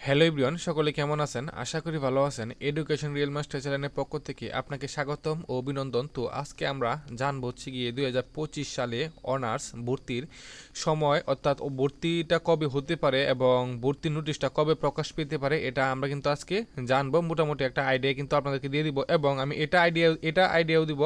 Hello everyone, সকলে কেমন আছেন? আশা করি ভালো আছেন। এডুকেশন রিয়েল মাস্টার চ্যানেলের পক্ষ থেকে আপনাকে স্বাগতম ও অভিনন্দন। তো আজকে আমরা জানবো হচ্ছে গিয়ে 2025 সালে অনার্স ভর্তির সময়, অর্থাৎ ভর্তিটা কবে হতে পারে এবং ভর্তির নোটিশটা কবে প্রকাশ পেতে পারে, এটা আমরা কিন্তু আজকে জানবো। মোটামুটি একটা আইডিয়া কিন্তু আপনাদেরকে দিয়ে দিব এবং আমি এটা আইডিয়াও দিব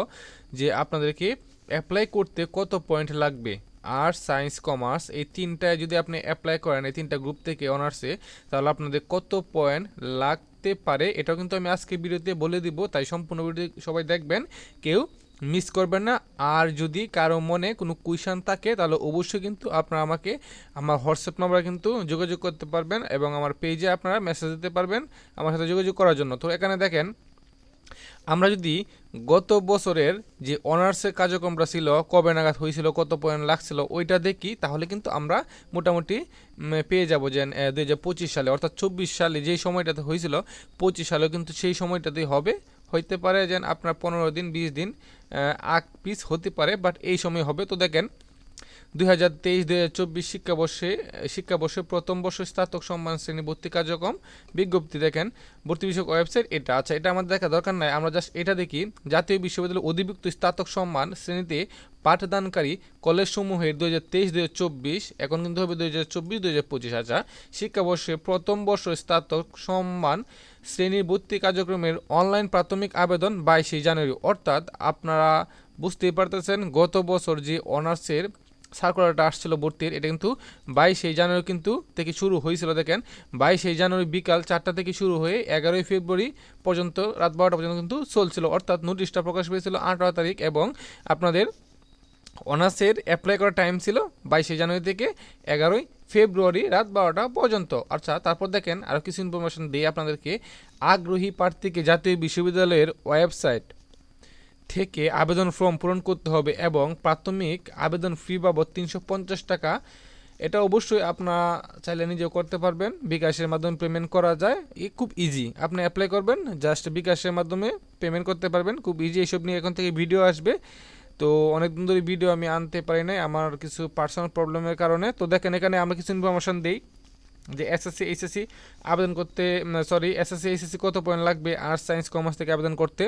যে আপনাদেরকে অ্যাপ্লাই করতে কত পয়েন্ট লাগবে। আর্টস, সায়েন্স, কমার্স এই তিনটায় যদি আপনি অ্যাপ্লাই করেন, এই তিনটা গ্রুপ থেকে অনার্সে, তাহলে আপনাদের কত পয়েন্ট লাগতে পারে এটাও কিন্তু আমি আজকে ভিডিওতে বলে দিব। তাই সম্পূর্ণ ভিডিও সবাই দেখবেন, কেউ মিস করবেন না। আর যদি কারো মনে কোনো কুইশন থাকে তাহলে অবশ্যই কিন্তু আপনারা আমাকে আমার হোয়াটসঅ্যাপ নাম্বারে কিন্তু যোগাযোগ করতে পারবেন এবং আমার পেজে আপনারা মেসেজ দিতে পারবেন আমার সাথে যোগাযোগ করার জন্য। তো এখানে দেখেন, আমরা যদি গত বছরের যে অনার্সের কার্যক্রমটা ছিল, কবে নাগাদ হয়েছিল, কত পয়েন্ট লাগছিল, ওইটা দেখি, তাহলে কিন্তু আমরা মোটামুটি পেয়ে যাব যে 2025 সালে, অর্থাৎ 24 সালে যেই সময়টাতে হয়েছিল, 25 সালেও কিন্তু সেই সময়টাতেই হবে। হইতে পারে যে আপনার 15 দিন 20 দিন আগ পিস হতে পারে, বাট এই সময় হবে। তো দেখেন, 2023-2024 শিক্ষাবর্ষে প্রথম বর্ষ স্নাতক সম্মান শ্রেণী ভর্তি কার্যক্রম বিজ্ঞপ্তি। দেখেন, ভর্তি বিষয়ক ওয়েবসাইট এটা। আচ্ছা, এটা আমাদের দেখা দরকার নাই, আমরা জাস্ট এটা দেখি। জাতীয় বিশ্ববিদ্যালয় অধিভুক্ত স্নাতক সম্মান শ্রেণীতে পাঠদানকারী কলেজসমূহের 2023-2024, এখন কিন্তু হবে 2024-2025। আচ্ছা, শিক্ষাবর্ষে প্রথম বর্ষ স্নাতক সম্মান শ্রেণীর ভর্তি কার্যক্রমের অনলাইন প্রাথমিক আবেদন 22 জানুয়ারি। অর্থাৎ আপনারা বুঝতেই পারতেছেন, গত বছর যে অনার্সের সার্কুলারটা আসছিল ভর্তির, এটা কিন্তু 22 জানুয়ারি কিন্তু থেকে শুরু হয়েছিল। দেখেন, 22 জানুয়ারি বিকাল 4টা থেকে শুরু হয়ে 11 ফেব্রুয়ারি পর্যন্ত রাত 12টা পর্যন্ত কিন্তু চলছিল। অর্থাৎ নোটিশটা প্রকাশ পেয়েছিল 18 তারিখ এবং আপনাদের অনার্সের অ্যাপ্লাই করার টাইম ছিল 22 জানুয়ারি থেকে 11 ফেব্রুয়ারি রাত 12টা পর্যন্ত। আচ্ছা, তারপর দেখেন আরও কিছু ইনফরমেশন দিয়ে আপনাদেরকে। আগ্রহী প্রার্থীকে জাতীয় বিশ্ববিদ্যালয়ের ওয়েবসাইট থেকে আবেদন ফর্ম পূরণ করতে হবে এবং প্রাথমিক আবেদন ফি বাবদ 350 টাকা। এটা অবশ্যই আপনারা চাইলে নিজেও করতে পারবেন, বিকাশের মাধ্যমে পেমেন্ট করা যায়। খুব ইজি, আপনি অ্যাপ্লাই করবেন, জাস্ট বিকাশের মাধ্যমে পেমেন্ট করতে পারবেন, খুব ইজি। এইসব নিয়ে এখন থেকে ভিডিও আসবে। তো অনেক দিন ধরে ভিডিও আমি আনতে পারি নাই আমার কিছু পার্সোনাল প্রবলেমের কারণে। তো দেখেন, এখানে আমরা কিছু ইনফরমেশন দিই যে এসএসসি এইচএসসি আবেদন করতে, এসএসসি এইচএসসি কত পয়েন্ট লাগবে আর্টস, সায়েন্স, কমার্স থেকে আবেদন করতে।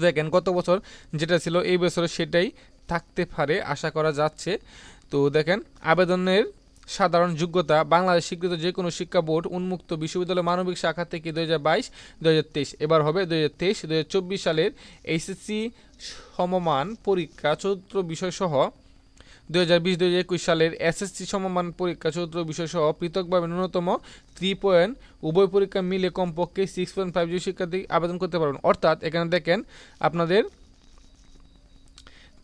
দেখেন, গত বছর যেটা ছিল এই বছর সেটাই থাকতে পারে আশা করা যাচ্ছে। তো দেখেন, আবেদনের সাধারণ যোগ্যতা বাংলাদেশ স্বীকৃত যে কোনো শিক্ষা বোর্ড উন্মুক্ত বিশ্ববিদ্যালয় মানবিক শাখা থেকে 2022-2023, এবার হবে 2023-2024 সালের এইচএসসি সমমান পরীক্ষা চতুর্থ বিষয়সহ 2020-2021 সালের এসএসসি সমমান পরীক্ষা চতুর্থ বিষয়সহ পৃথকভাবে ন্যূনতম 3 পয়েন্ট উভয় পরীক্ষা মিলে কমপক্ষে 6.50 শিক্ষার্থী আবেদন করতে পারবেন। অর্থাৎ এখানে দেখেন, আপনাদের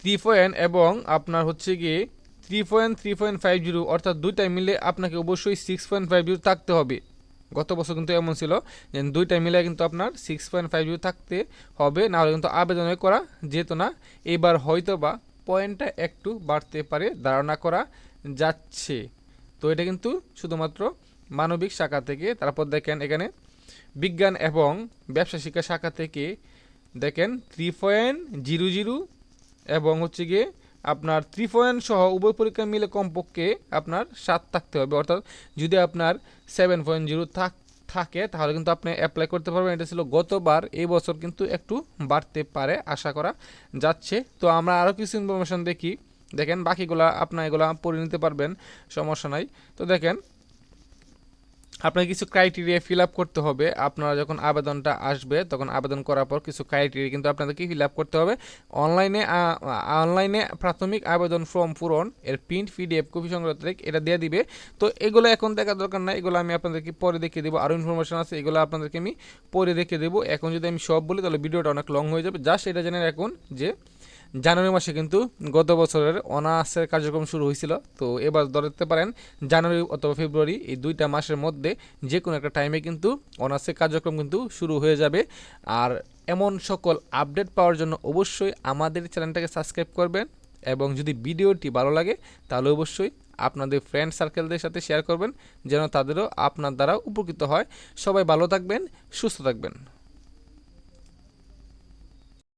3 পয়েন্ট এবং আপনার হচ্ছে গিয়ে 3.50, অর্থাৎ দুইটাই মিলে আপনাকে অবশ্যই 6.50 থাকতে হবে। গত বছর কিন্তু এমন ছিল যে দুইটাই মিলে কিন্তু আপনার 6.50 থাকতে হবে, নাহলে কিন্তু আবেদন করা যেত না। এবার হয়তো বা পয়েন্টটা একটু বাড়তে পারে ধারণা করা যাচ্ছে। তো এটা কিন্তু শুধুমাত্র মানবিক শাখা থেকে। তারপর দেখেন, এখানে বিজ্ঞান এবং ব্যবসা শিক্ষা শাখা থেকে দেখেন 3.00 এবং হচ্ছে গিয়ে আপনার 3 পয়েন্ট সহ উভয় পরীক্ষা মিলে কমপক্ষে আপনার 7 থাকতে হবে। অর্থাৎ যদি আপনার 7.0 থাকে তাহলে কিন্তু আপনি অ্যাপ্লাই করতে পারবেন। এটা ছিল গতবার, এই বছর কিন্তু একটু বাড়তে পারে আশা করা যাচ্ছে। তো আমরা আরও কিছু ইনফরমেশন দেখি। দেখেন, বাকিগুলা আপনার এগুলা পড়ে নিতে পারবেন, সমস্যা নাই। তো দেখেন, আপনাকে কিছু ক্রাইটেরিয়া ফিল আপ করতে হবে। আপনারা যখন আবেদনটা আসবে তখন আবেদন করার পর কিছু ক্রাইটেরিয়া কিন্তু আপনাদেরকে ফিল আপ করতে হবে। অনলাইনে প্রাথমিক আবেদন ফর্ম পূরণ এর প্রিন্ট পিডিএফ কপি সংগ্রহ তারিখ এটা দিয়ে দিবে। তো এগুলো এখন দেখার দরকার নাই, এগুলো আমি আপনাদেরকে পরে দেখিয়ে দেবো। আরও ইনফরমেশন আছে, এগুলো আপনাদেরকে আমি পরে দেখিয়ে দেবো। এখন যদি আমি সব বলি তাহলে ভিডিওটা অনেক লং হয়ে যাবে। জাস্ট এটা জেনে রাখুন যে জানুয়ারি মাসে কিন্তু গত বছরের অনার্সের কার্যক্রম শুরু হয়েছিল। তো এবার ধরতে পারেন জানুয়ারি অথবা ফেব্রুয়ারি, এই দুইটা মাসের মধ্যে যে কোনো একটা টাইমে কিন্তু অনার্সের কার্যক্রম কিন্তু শুরু হয়ে যাবে। আর এমন সকল আপডেট পাওয়ার জন্য অবশ্যই আমাদের চ্যানেলটাকে সাবস্ক্রাইব করবেন এবং যদি ভিডিওটি ভালো লাগে তাহলে অবশ্যই আপনাদের ফ্রেন্ড সার্কেলদের সাথে শেয়ার করবেন, যেন তাদেরও আপনার দ্বারা উপকৃত হয়। সবাই ভালো থাকবেন, সুস্থ থাকবেন।